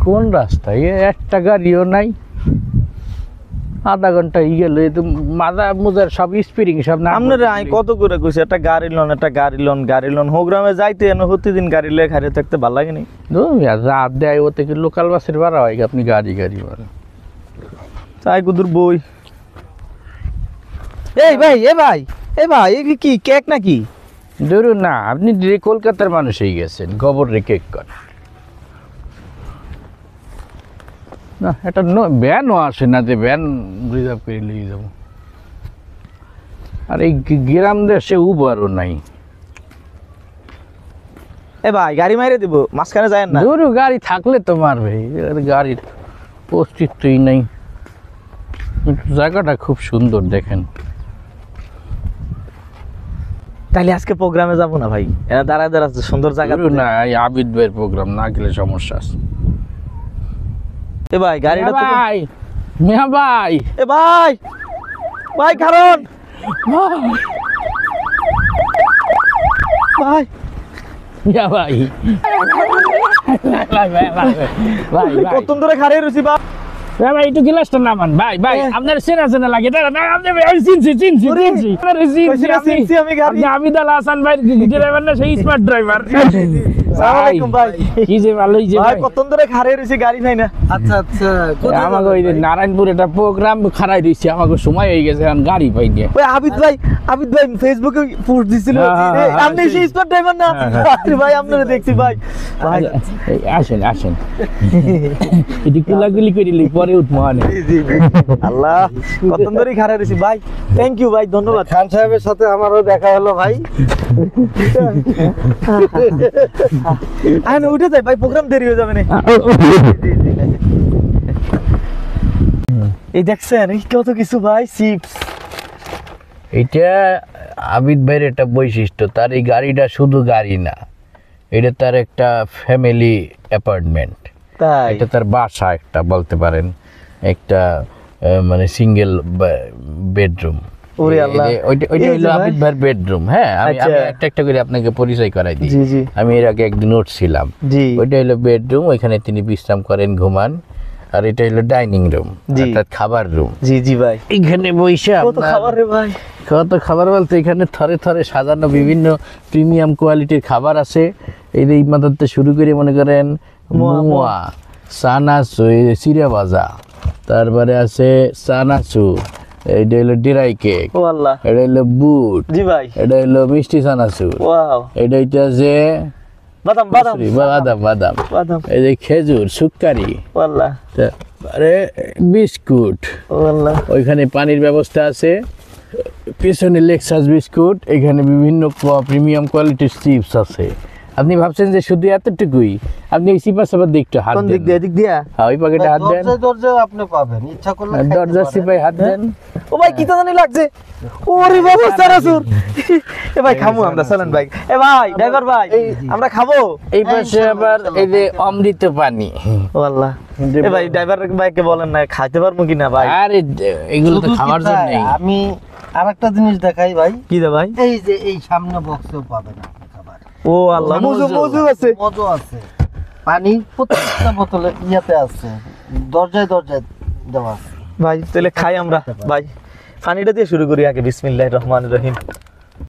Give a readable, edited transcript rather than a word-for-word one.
কোন রাস্তায় একটা গাড়িও নাই, আধা ঘন্টা গেল মাথা মুজার সব স্পিরিং সব না। আপনারা আমি কত করে কইছি একটা গাড়ি লোন হোগ্রামে যাইতে এনে প্রতিদিন গাড়ি লয়ে খাইতে থাকতে ভালো লাগে নি। রাত দেয় ওতে কি লোকাল বাসের ভাড়া হয় আপনি গাড়ি ভাড়া তাই কুদুর বই। এই ভাই এগুলি কি কেক নাকি? ধরুন না, আপনি কলকাতার মানুষই গেছেন, গোবর রে কেক কর না, এটা ভ্যানও আসে না যে ভ্যান রিজার্ভ করে নিয়ে যাবো। আর এই গ্রাম দেশে উবারও নাই। এ ভাই গাড়ি মাইরে দিব, মাঝখানে যায় না। ধরু গাড়ি থাকলে তো মারবে, গাড়ির অস্তিত্বই নাই। জায়গাটা খুব সুন্দর দেখেন। তাইলে আজকে প্রোগ্রামে যাবো না ভাই, এরা দাঁড়ায় সুন্দর জায়গা না। এই আবিদ ভাইয়ের প্রোগ্রাম না গেলে সমস্যা আছে। এ ভাই গাড়িটা তো ভাই মিয়া ভাই, এ ভাই কারণ ভাই মিয়া ভাই কত ধরে খারে রয়েছি বা ভাই একটু গ্লাসটা নামান। ভাই আপনার চেনা লাগে আবিদ আল হাসান ভাই ড্রাইভার না, সেই স্মার্ট ড্রাইভার। কি যে ভালোই যে কত ধরে খারে রয়েছি, গাড়ি নাই না। আচ্ছা আমাকে ওই নারায়ণপুর একটা প্রোগ্রাম খারাই দিচ্ছে, আমাকে সময় হয়ে গেছে, এখন গাড়ি পাই নিয়ে। ওই আবিদ ভাই ফেসবুকে পোস্ট দিছিল, আপনি সেই স্মার্ট ড্রাইভার না? ভাই আপনারা দেখছি ভাই। আসেন এটি কুলাগুলি করিলি পরে উঠবো। আল্লাহ কত ধরে খারে রয়েছি ভাই। থ্যাংক ইউ ভাই, ধন্যবাদ। খান সাহেবের সাথে আমারও দেখা হলো ভাই। উঠে যাই ভাই, প্রোগ্রাম দেরি হয়ে যাবে না। এই দেখছেন কত কিছু ভাই, চিপস। এটা আবিদ ভাইয়ের একটা বৈশিষ্ট্য, তার এই গাড়িটা শুধু গাড়ি না, এটা তার একটা ফ্যামিলি অ্যাপার্টমেন্ট। তাই এটা তার বাসা একটা বলতে পারেন, একটা মানে সিঙ্গেল বেডরুম। ওরে আল্লাহ, ওইটা হলো আবিদ ভাইয়ের বেডরুম। হ্যাঁ, আমি একটা করে আপনাকে পরিচয় করাই দিই। আমি এর আগে একদিন উঠছিলাম। ওইটা হলো বেডরুম, ওইখানে তিনি বিশ্রাম করেন, ঘুমান। আর এটা হলো ডাইনিং রুম, অর্থাৎ খাবার রুম। জি ভাই, এখানে বসে কত খাবার রে ভাই, কত খাবার বলতে এখানে থরে থরে সাজানো বিভিন্ন প্রিমিয়াম কোয়ালিটির খাবার আছে। এই যে মাথাতে শুরু করে মনে করেন মোয়া, সানাসু, চিড়া ভাজা, তারপরে আছে সানাসু, এটা হলো ড্রাই কেক, ও আল্লাহ, এটা হলো বুট, জি ভাই, এটা হলো মিষ্টি সানাসু, ওয়াও, এটা হচ্ছে বাদাম, এই যে খেজুর, সুক্কারি, আল্লাহ, তারপরে বিস্কুট, ও আল্লাহ, ওইখানে পানির ব্যবস্থা আছে, পিছনে লেক্সাস বিস্কুট, এখানে বিভিন্ন প্রিমিয়াম কোয়ালিটির চিপস আছে। আপনি ভাবছেন যে শুধু এতটুকুই? আপনি এই চিপা চাপার দিকটা হাত দেন, দিক দিয়া হ্যাঁ ওই পকেটে হাত দেন, দরজায় আপনি পাবেন, ইচ্ছা করলে দরজা চিপাই হাত দেন। ও ভাই কি তো জানি লাগছে, ওরে বাবা সারাসুর। এ ভাই খামু আমরা, চলেন ভাই। এ ভাই ড্রাইভার ভাই, আমরা খাবো। এই পাশে আবার এই যে অমৃত পানি। ও আল্লাহ, এ ভাই ড্রাইভার ভাইকে বলেন না খাইতে পারবো কিনা ভাই। আরে এগুলো তো খাওয়ার জন্য। আমি আরেকটা জিনিস দেখাই ভাই। কি দে ভাই? এই যে এই সামনে বক্সেও পাবেন আপনি খাবার। ও আল্লাহ, মজু আছে, মজু আছে। পানি প্রত্যেকটা বোতলে ইয়াতে আছে, দরজায় দেওয়া আছে। ভাই তাহলে খাই আমরা ভাই। পানিটা দিয়ে শুরু করি আগে, বিসমিল্লাহির রহমানির রহিম।